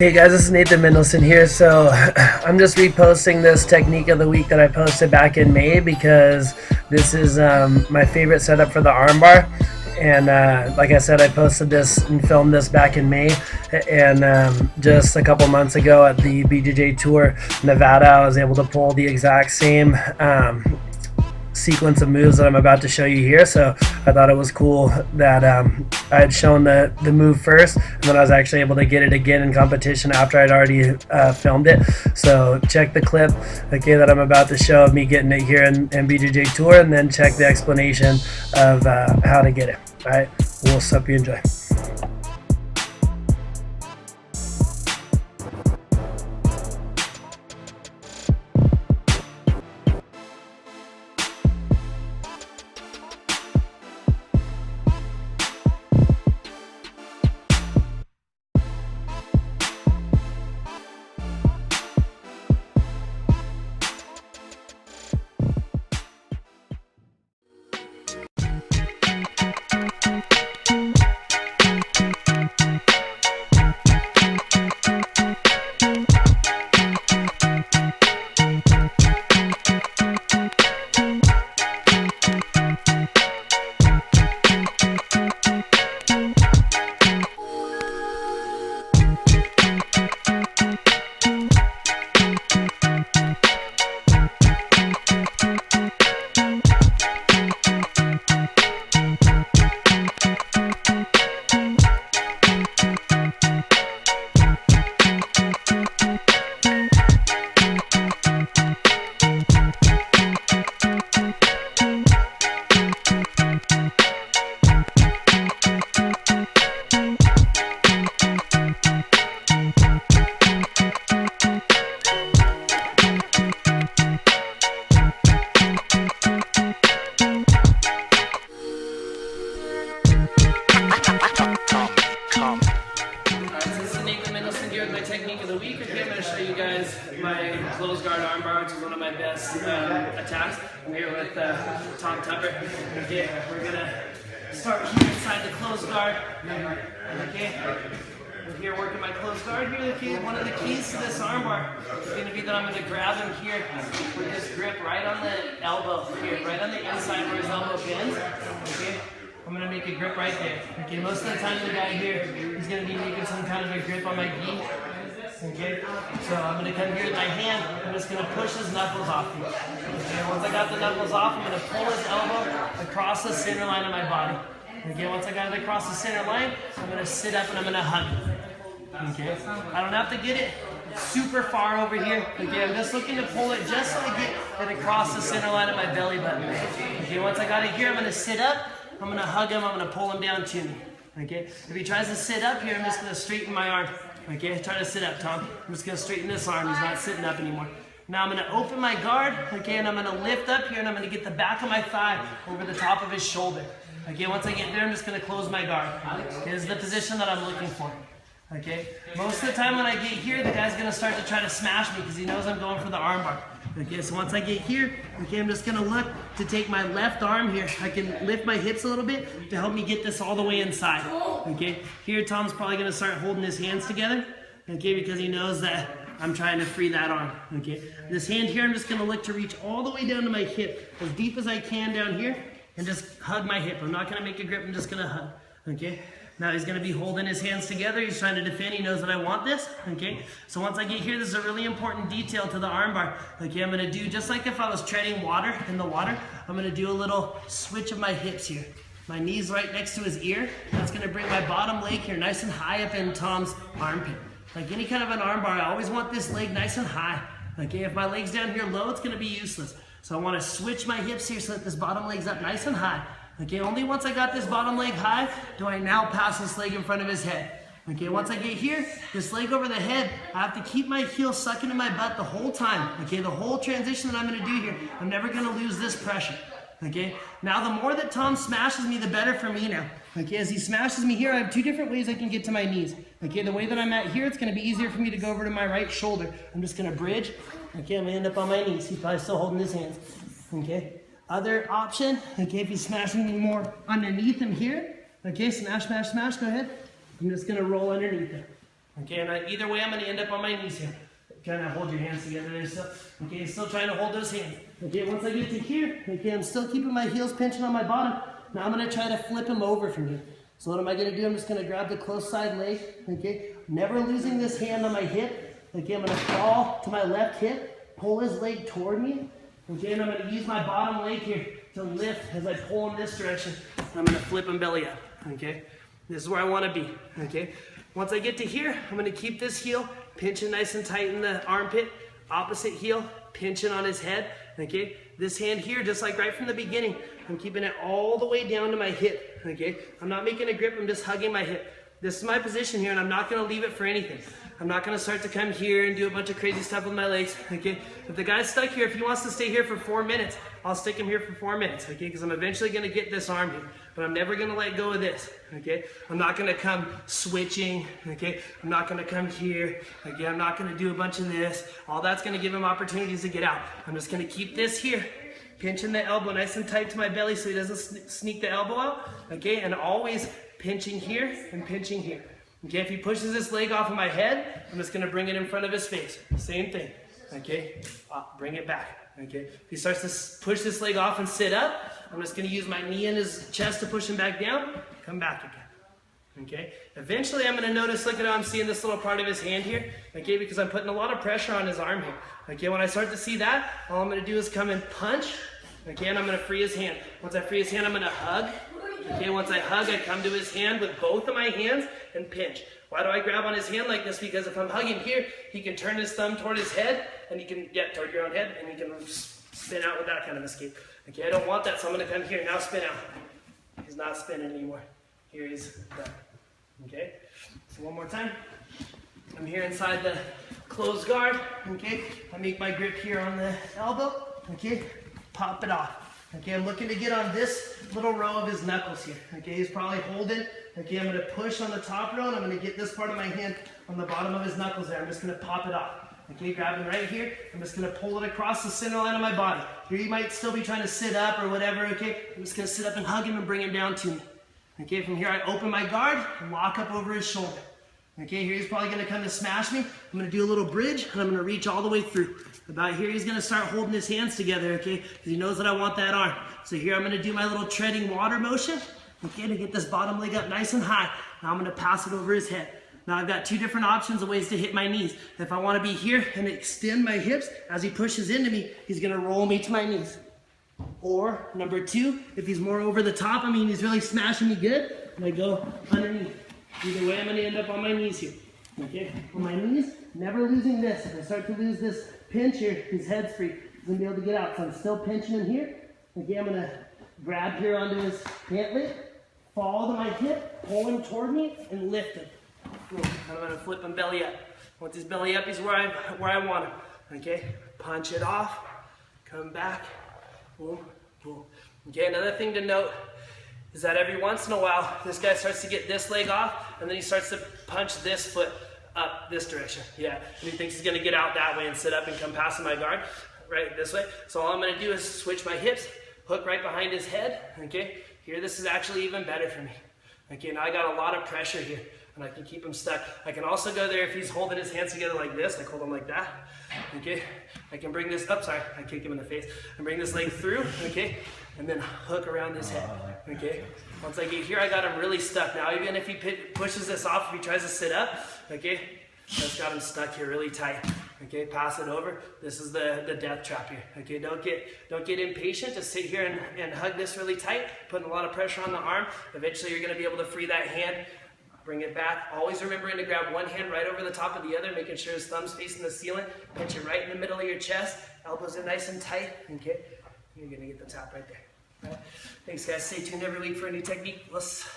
Hey guys, this is Nathan Mendelsohn here. So I'm just reposting this technique of the week that I posted back in May because this is my favorite setup for the armbar. And like I said, I posted this and filmed this back in May. And just a couple months ago at the BJJ Tour Nevada, I was able to pull the exact same sequence of moves that I'm about to show you here. So I thought it was cool that I had shown the move first, and then I was actually able to get it again in competition after I'd already filmed it. So check the clip, okay, that I'm about to show of me getting it here in BJJ Tour, and then check the explanation of how to get it. All right, we'll hope you enjoy. Technique of the week. Okay, I'm going to show you guys my closed guard armbar, which is one of my best attacks. I'm here with Tom Tupper. Okay, we're going to start here inside the closed guard. Okay, we're here working my closed guard here. Okay, one of the keys to this armbar is going to be that I'm going to grab him here with this grip right on the elbow here, right on the inside where his elbow bends. Okay. I'm going to make a grip right there. Okay, most of the time the guy here is going to be making some kind of a grip on my gi. Okay, so I'm going to come here with my hand. I'm just going to push his knuckles off here. Okay, once I got the knuckles off, I'm going to pull his elbow across the center line of my body. Okay, once I got it across the center line, I'm going to sit up and I'm going to hug him. Okay, I don't have to get it super far over here. Okay, I'm just looking to pull it just so I get it across the center line of my belly button. Okay, once I got it here, I'm going to sit up. I'm going to hug him, I'm going to pull him down to me. Okay, if he tries to sit up here, I'm just going to straighten my arm. Okay, try to sit up, Tom. I'm just going to straighten this arm, he's not sitting up anymore. Now I'm going to open my guard, okay, and I'm going to lift up here and I'm going to get the back of my thigh over the top of his shoulder. Okay, once I get there, I'm just going to close my guard. Okay, this is the position that I'm looking for. Okay, most of the time when I get here, the guy's going to start to try to smash me because he knows I'm going for the armbar. Okay, so once I get here, okay, I'm just going to look to take my left arm here. I can lift my hips a little bit to help me get this all the way inside. Okay, here Tom's probably going to start holding his hands together, okay, because he knows that I'm trying to free that arm. Okay, this hand here, I'm just going to look to reach all the way down to my hip, as deep as I can down here, and just hug my hip. I'm not going to make a grip, I'm just going to hug. Okay. Now he's going to be holding his hands together. He's trying to defend. He knows that I want this. Okay. So once I get here, this is a really important detail to the armbar. Okay. I'm going to do just like if I was treading water in the water. I'm going to do a little switch of my hips here. My knees right next to his ear. That's going to bring my bottom leg here nice and high up in Tom's armpit. Like any kind of an armbar, I always want this leg nice and high. Okay. If my leg's down here low, it's going to be useless. So I want to switch my hips here so that this bottom leg's up nice and high. Okay, only once I got this bottom leg high do I now pass this leg in front of his head. Okay, once I get here, this leg over the head, I have to keep my heel sucked into my butt the whole time. Okay, the whole transition that I'm going to do here, I'm never going to lose this pressure. Okay, now the more that Tom smashes me, the better for me now. Okay, as he smashes me here, I have two different ways I can get to my knees. Okay, the way that I'm at here, it's going to be easier for me to go over to my right shoulder. I'm just going to bridge. Okay, I'm going to end up on my knees. He's probably still holding his hands. Okay, other option, okay, if he's smashing me more underneath him here, okay, smash, smash, smash, go ahead. I'm just going to roll underneath him. Okay, and either way, I'm going to end up on my knees here. Kind of hold your hands together there still. Okay, still trying to hold those hands. Okay, once I get to here, okay, I'm still keeping my heels pinching on my bottom. Now I'm going to try to flip them over from here. So what am I going to do? I'm just going to grab the close side leg, okay, never losing this hand on my hip. Okay, I'm going to fall to my left hip, pull his leg toward me. Okay, and I'm going to use my bottom leg here to lift as I pull in this direction. I'm going to flip him belly up, okay? This is where I want to be, okay? Once I get to here, I'm going to keep this heel pinching nice and tight in the armpit. Opposite heel, pinching on his head, okay? This hand here, just like right from the beginning, I'm keeping it all the way down to my hip, okay? I'm not making a grip, I'm just hugging my hip. This is my position here, and I'm not going to leave it for anything. I'm not going to start to come here and do a bunch of crazy stuff with my legs, okay? If the guy's stuck here, if he wants to stay here for 4 minutes, I'll stick him here for 4 minutes, okay? Because I'm eventually going to get this arm here, but I'm never going to let go of this, okay? I'm not going to come switching, okay? I'm not going to come here, okay? I'm not going to do a bunch of this. All that's going to give him opportunities to get out. I'm just going to keep this here, pinching the elbow nice and tight to my belly so he doesn't sneak the elbow out, okay? And always pinching here and pinching here. Okay, if he pushes this leg off of my head, I'm just going to bring it in front of his face. Same thing. Okay, bring it back. Okay, if he starts to push this leg off and sit up, I'm just going to use my knee in his chest to push him back down. Come back again. Okay, eventually I'm going to notice, look at how I'm seeing this little part of his hand here. Okay, because I'm putting a lot of pressure on his arm here. Okay, when I start to see that, all I'm going to do is come and punch. Okay, and I'm going to free his hand. Once I free his hand, I'm going to hug. Okay, once I hug, I come to his hand with both of my hands and pinch. Why do I grab on his hand like this? Because if I'm hugging here, he can turn his thumb toward his head, and he can get toward your own head, and he can spin out with that kind of escape. Okay, I don't want that, so I'm going to come here. Now spin out. He's not spinning anymore. Here he's done. Okay, so one more time. I'm here inside the closed guard. Okay, I make my grip here on the elbow. Okay, pop it off. Okay, I'm looking to get on this little row of his knuckles here. Okay, he's probably holding. Okay, I'm going to push on the top row, and I'm going to get this part of my hand on the bottom of his knuckles there. I'm just going to pop it off. Okay, grabbing right here. I'm just going to pull it across the center line of my body. Here he might still be trying to sit up or whatever, okay? I'm just going to sit up and hug him and bring him down to me. Okay, from here I open my guard and lock up over his shoulder. Okay, here he's probably going to come to smash me. I'm going to do a little bridge, and I'm going to reach all the way through. About here, he's going to start holding his hands together, okay, because he knows that I want that arm. So here I'm going to do my little treading water motion, okay, to get this bottom leg up nice and high. Now I'm going to pass it over his head. Now I've got two different options of ways to hit my knees. If I want to be here and extend my hips, as he pushes into me, he's going to roll me to my knees. Or, number two, if he's more over the top, I mean, he's really smashing me good, and I go underneath. Either way, I'm going to end up on my knees here. Okay, on my knees, never losing this. If I start to lose this pinch here, his head's free. He's going to be able to get out. So I'm still pinching him here. Okay, I'm going to grab here onto his pant leg, fall to my hip, pull him toward me, and lift him. I'm going to flip him belly up. Once he's belly up, he's where I want him. Okay, punch it off, come back, boom, boom. Okay, another thing to note is that every once in a while, this guy starts to get this leg off, and then he starts to punch this foot up this direction. Yeah, and he thinks he's going to get out that way and sit up and come past my guard, right this way. So all I'm going to do is switch my hips, hook right behind his head. Okay, here this is actually even better for me. Okay, now I got a lot of pressure here, and I can keep him stuck. I can also go there if he's holding his hands together like this. I hold him like that. Okay, I can bring this up. Sorry, I kicked him in the face. And bring this leg through. Okay, and then hook around his head. Okay, once I get here, I got him really stuck. Now, even if he pushes this off, if he tries to sit up, okay, that's got him stuck here really tight. Okay, pass it over. This is the death trap here. Okay, don't get impatient. Just sit here and hug this really tight, putting a lot of pressure on the arm. Eventually, you're going to be able to free that hand. Bring it back. Always remembering to grab one hand right over the top of the other, making sure his thumb's facing the ceiling. Pinch it right in the middle of your chest. Elbows in nice and tight. Okay, you're going to get the tap right there. All right. Thanks, guys. Stay tuned every week for a new technique. Let's...